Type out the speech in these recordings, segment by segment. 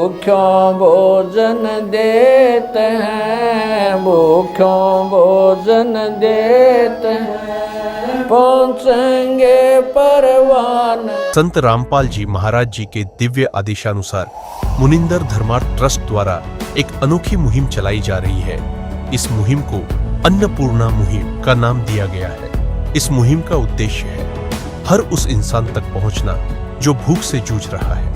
भूख्यों भोजन देते हैं, भूख्यों भोजन देते हैं, पहुँचेंगे परवान। संत रामपाल जी महाराज जी के दिव्य आदेशानुसार मुनिंदर धर्मार्थ ट्रस्ट द्वारा एक अनोखी मुहिम चलाई जा रही है। इस मुहिम को अन्नपूर्णा मुहिम का नाम दिया गया है। इस मुहिम का उद्देश्य है हर उस इंसान तक पहुंचना जो भूख से जूझ रहा है।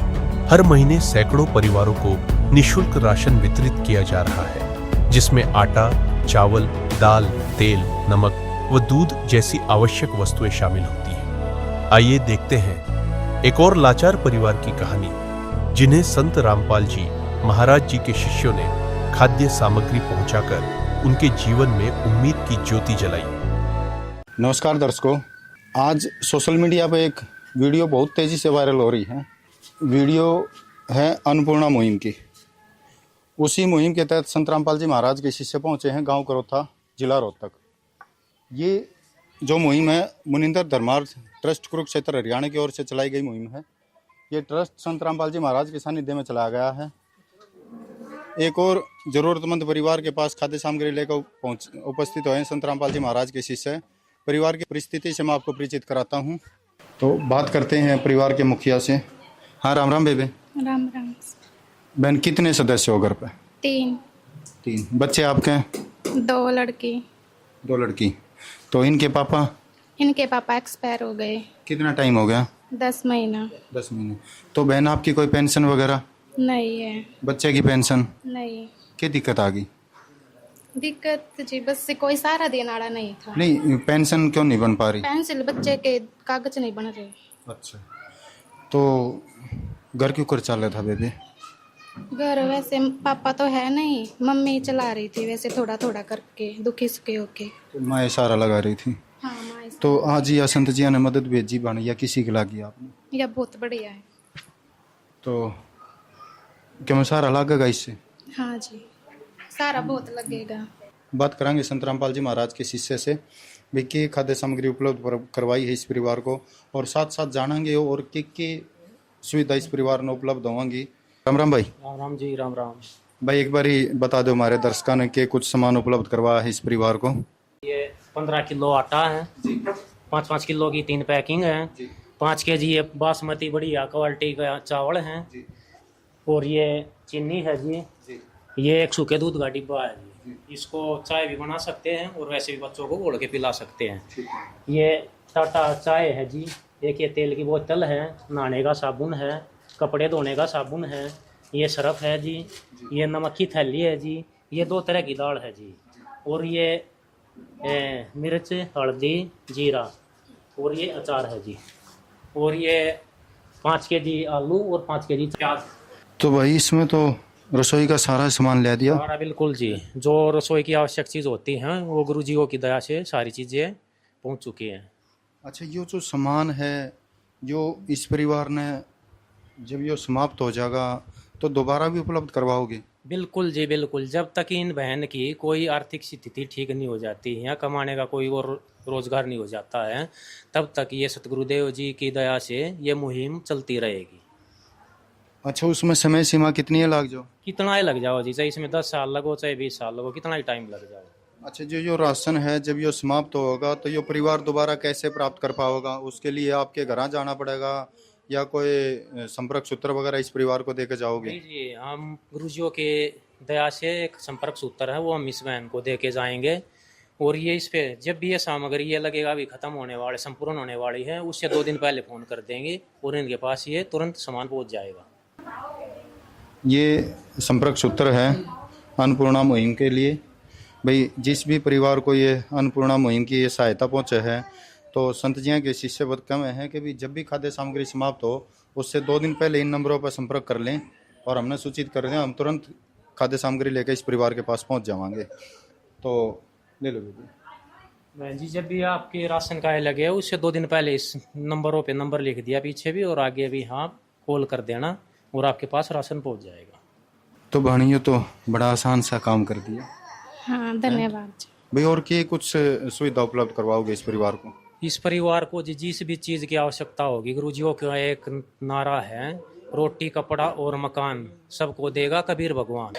हर महीने सैकड़ों परिवारों को निःशुल्क राशन वितरित किया जा रहा है, जिसमें आटा, चावल, दाल, तेल, नमक व दूध जैसी आवश्यक वस्तुएं शामिल होती हैं। आइए देखते हैं एक और लाचार परिवार की कहानी, जिन्हें संत रामपाल जी महाराज जी के शिष्यों ने खाद्य सामग्री पहुंचाकर उनके जीवन में उम्मीद की ज्योति जलाई। नमस्कार दर्शकों, आज सोशल मीडिया पे एक वीडियो बहुत तेज़ी से वायरल हो रही है। वीडियो है अन्नपूर्णा मुहिम की। उसी मुहिम के तहत संत रामपाल जी महाराज के शिष्य पहुंचे हैं गांव करोथा, जिला रोहतक। ये जो मुहिम है मुनिंदर धर्मार्थ ट्रस्ट कुरुक्षेत्र हरियाणा की ओर से चलाई गई मुहिम है। ये ट्रस्ट संत रामपाल जी महाराज के सानिध्य में चलाया गया है। एक और ज़रूरतमंद परिवार के पास खाद्य सामग्री लेकर उपस्थित हुए हैं संत रामपाल जी महाराज के शिष्य। परिवार की परिस्थिति से मैं आपको परिचित कराता हूँ। तो बात करते हैं परिवार के मुखिया से। हाँ, राम राम बेबे। राम राम। बहन, कितने सदस्य हो घर पे? तीन। बच्चे आपके? 2 लड़की। 2 लड़की। तो इनके पापा एक्सपायर हो गए। कितना टाइम हो गया? 10 महीना। 10 महीने। तो बहन, आपकी कोई पेंशन वगैरह? नहीं है। बच्चे की पेंशन? नहीं। क्या दिक्कत आ गई? दिक्कत जी बस से कोई सहारा देने वाला नहीं था। नहीं, पेंशन क्यों नहीं बन पा रही? पेंसिल बच्चे के कागज नहीं बन रहे। अच्छा, तो घर क्यों कर चल रहा था बेबे? घर वैसे पापा तो है नहीं, मम्मी चला रही थी वैसे थोड़ा थोड़ा करके, दुखी सुखी होके। तो माँ सहारा लगा रही थी। हाँ माँ। तो आज या संत जी ने मदद भेजी बन या किसी के लागी आपने? यह बहुत बढ़िया है। तो क्या सहारा लगेगा इससे? हाँ जी, सारा बहुत लगेगा। बात करेंगे संत रामपाल जी महाराज के शिष्य से भी की खाद्य सामग्री उपलब्ध करवाई है इस परिवार को, और साथ साथ जानेंगे और की सुविधा इस परिवार में उपलब्ध होंगी। राम राम भाई। राम राम जी। राम राम भाई, एक बार ही बता दो हमारे दर्शकों ने कि कुछ सामान उपलब्ध करवाया है इस परिवार को। ये 15 किलो आटा है, 5-5 किलो की 3 पैकिंग है, 5 केजी ये बासमती बढ़िया क्वालिटी का चावल है, और ये चीनी है जी, ये एक सूखे दूध का डिब्बा है जी। इसको चाय भी बना सकते हैं और वैसे भी बच्चों को घोल के पिला सकते हैं। ये टाटा चाय है जी, एक ये तेल की बोतल है, नहाने का साबुन है, कपड़े धोने का साबुन है, ये सरफ है जी, ये नमक की थैली है जी, ये 2 तरह की दाल है जी, और ये मिर्च, हल्दी, जीरा, और ये अचार है जी, और ये 5 केजी आलू और 5 केजी प्याज। तो भाई इसमें तो रसोई का सारा सामान ले दिया? सारा बिल्कुल जी, जो रसोई की आवश्यक चीज़ होती हैं वो गुरुजियों की दया से सारी चीज़ें पहुंच चुकी हैं। अच्छा, ये जो सामान है जो इस परिवार ने जब ये समाप्त हो जाएगा तो दोबारा भी उपलब्ध करवाओगे? बिल्कुल जी बिल्कुल, जब तक इन बहन की कोई आर्थिक स्थिति ठीक नहीं हो जाती या कमाने का कोई और रोजगार नहीं हो जाता है, तब तक ये सतगुरुदेव जी की दया से ये मुहिम चलती रहेगी। अच्छा, उसमें समय सीमा कितनी है लग जाओ? कितना ही लग जाओ जी, चाहे इसमें 10 साल लगो चाहे 20 साल लगो, कितना ही टाइम लग जाओ। अच्छा, जो राशन है जब ये समाप्त होगा तो ये परिवार दोबारा कैसे प्राप्त कर पाओगा? उसके लिए आपके घर जाना पड़ेगा या कोई संपर्क सूत्र वगैरह इस परिवार को देकर जाओगे? जी, हम गुरुजियों के दया से एक संपर्क सूत्र है वो हम इस बहन को दे के जाएंगे, और ये इस पे जब भी ये सामग्री ये लगेगा अभी खत्म होने वाले, संपूर्ण होने वाली है, उससे 2 दिन पहले फ़ोन कर देंगे और इनके पास ये तुरंत सामान पहुंच जाएगा। ये संपर्क सूत्र है अन्नपूर्णा मुहिम के लिए। भाई, जिस भी परिवार को ये अन्नपूर्णा मुहिम की ये सहायता पहुँचे है तो संत जी के शिष्य बदकम है कि भी जब भी खाद्य सामग्री समाप्त हो उससे 2 दिन पहले इन नंबरों पर संपर्क कर लें और हमने सूचित कर दें, हम तुरंत खाद्य सामग्री लेकर इस परिवार के पास पहुंच जाएंगे। तो ले लो बहन जी, जब भी आपके राशन कार्ड लगे उससे 2 दिन पहले इस नंबरों पे नंबर लिख दिया पीछे भी और आगे भी, हाँ, कॉल कर देना और आपके पास राशन पहुंच जाएगा। तो बहनियों तो बड़ा आसान सा काम कर दिया। हाँ, धन्यवाद जी। भाई, और क्या कुछ सुविधा उपलब्ध करवाओगे इस परिवार को? इस परिवार को जिस भी चीज़ की आवश्यकता होगी, गुरुजियों का एक नारा है रोटी कपड़ा और मकान सबको देगा कबीर भगवान।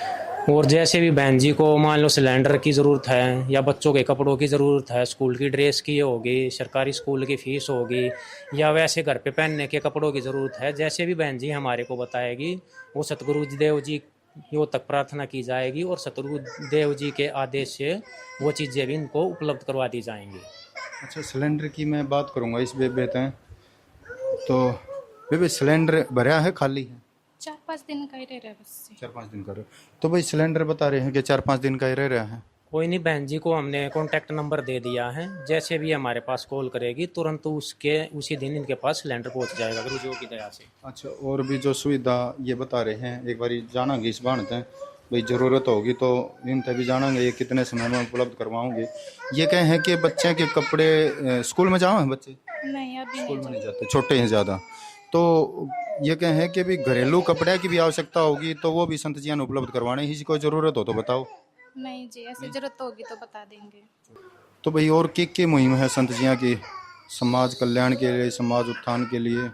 और जैसे भी बहन जी को मान लो सिलेंडर की ज़रूरत है या बच्चों के कपड़ों की ज़रूरत है, स्कूल की ड्रेस की होगी, सरकारी स्कूल की फ़ीस होगी, या वैसे घर पे पहनने के कपड़ों की ज़रूरत है, जैसे भी बहन जी हमारे को बताएगी वो सतगुरु देव जी यो तक प्रार्थना की जाएगी और सतगुरु देव जी के आदेश से वो चीज़ें भी इनको उपलब्ध करवा दी जाएंगी। अच्छा, सिलेंडर की मैं बात करूँगा इस बेबे हैं तो बेबे सिलेंडर भरा है खाली है? 4-5 दिन का ही रह रहा है बस। 4-5 दिन का रहे तो भाई सिलेंडर बता रहे हैं कि 4-5 दिन का ही रह रहा है। कोई नहीं, बहन जी को हमने कॉन्टैक्ट नंबर दे दिया है, जैसे भी हमारे पास कॉल करेगी तुरंत उसी दिन इनके पास सिलेंडर पहुंच जाएगा गुरुजियों की दया से। अच्छा, और भी जो सुविधा ये बता रहे हैं एक बार जानांगे इस बात है भाई, ज़रूरत होगी तो इन तभी जानांगे ये कितने समय में उपलब्ध करवाओगे। ये कहे हैं कि बच्चे के कपड़े स्कूल में जाओ हैं बच्चे? नहीं, अभी स्कूल में नहीं जाते, छोटे हैं ज़्यादा, तो ये कहे हैं कि भी घरेलू कपड़े की भी आवश्यकता होगी तो वो भी संत जियान उपलब्ध करवाने ही कोई ज़रूरत हो तो बताओ। नहीं जी, ऐसी जरूरत होगी तो बता देंगे। तो भाई और की मुहिम है संत जियां की समाज कल्याण के लिए, समाज उत्थान के लिए?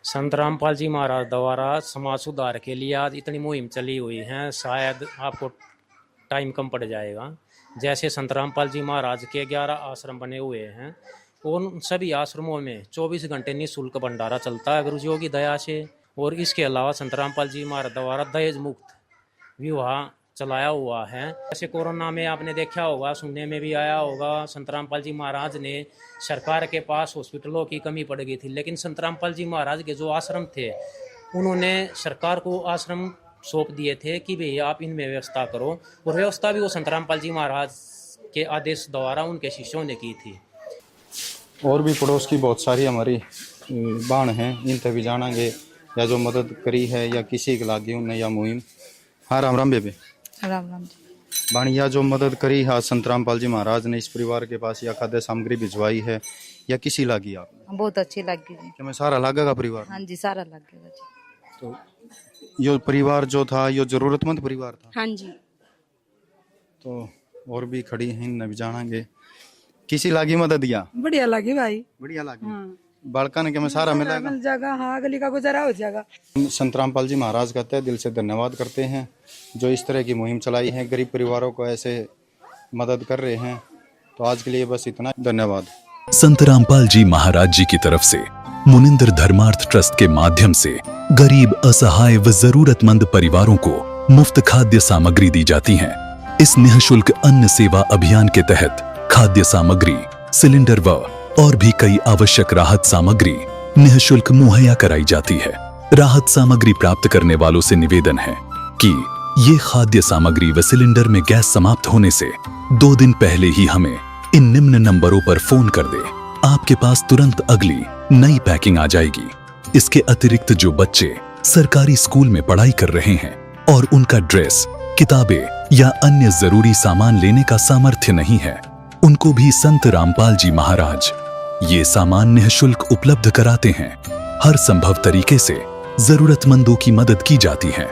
संत रामपाल जी महाराज द्वारा समाज सुधार के लिए आज इतनी मुहिम चली हुई है, शायद आपको टाइम कम पड़ जाएगा। जैसे संत रामपाल जी महाराज के 11 आश्रम बने हुए हैं, उन सभी आश्रमों में 24 घंटे निःशुल्क भंडारा चलता है गुरुजियों की दया से। और इसके अलावा संत रामपाल जी महाराज द्वारा दहेज मुक्त विवाह चलाया हुआ है। जैसे कोरोना में आपने देखा होगा, सुनने में भी आया होगा, संत रामपाल जी महाराज ने सरकार के पास हॉस्पिटलों की कमी पड़ गई थी, लेकिन संत रामपाल जी महाराज के जो आश्रम थे उन्होंने सरकार को आश्रम सौंप दिए थे कि भैया आप इनमें व्यवस्था करो, और व्यवस्था भी वो संत रामपाल जी महाराज के आदेश द्वारा उनके शिष्यों ने की थी। और भी पड़ोस की बहुत सारी हमारी बाण हैं, इन तभी जानांगे या जो मदद करी है या किसी के लागे उन्हें या मुहिम। हाँ, राम राम बेबे। राम राम जी। बाणिया जो मदद करी है संत रामपाल जी महाराज ने इस परिवार के पास या खाद्य सामग्री भिजवाई है या किसी लागी आप? बहुत अच्छी लगी जी। क्या मैं सारा लागेगा परिवार? हाँ जी, सारा लगेगा जी। तो यो परिवार जो था यो जरूरतमंद परिवार था? हाँ जी। तो और भी खड़ी हैं, इन्हें भी जानांगे किसी लागी मदद दिया? बढ़िया लगी भाई, बढ़िया लागी। हाँ। बालका ने क्या मैं सारा मिला मिल जाएगा, हाँ, गली का गुजारा हो जाएगा। संत रामपाल जी महाराज का तहे दिल से धन्यवाद करते हैं जो इस तरह की मुहिम चलाई है, गरीब परिवारों को ऐसे मदद कर रहे हैं। तो आज के लिए बस इतना, धन्यवाद। संत रामपाल जी महाराज जी की तरफ से मुनिंदर धर्मार्थ ट्रस्ट के माध्यम से गरीब, असहाय व जरूरतमंद परिवारों को मुफ्त खाद्य सामग्री दी जाती है। इस निःशुल्क अन्न सेवा अभियान के तहत खाद्य सामग्री, सिलेंडर व और भी कई आवश्यक राहत सामग्री निःशुल्क मुहैया कराई जाती है। राहत सामग्री प्राप्त करने वालों से निवेदन है कि ये खाद्य सामग्री व सिलेंडर में गैस समाप्त होने से 2 दिन पहले ही हमें इन निम्न नंबरों पर फोन कर दे। आपके पास तुरंत अगली नई पैकिंग आ जाएगी। इसके अतिरिक्त जो बच्चे सरकारी स्कूल में पढ़ाई कर रहे हैं और उनका ड्रेस, किताबें या अन्य जरूरी सामान लेने का सामर्थ्य नहीं है, उनको भी संत रामपाल जी महाराज ये सामान निःशुल्क उपलब्ध कराते हैं। हर संभव तरीके से जरूरतमंदों की मदद की जाती है।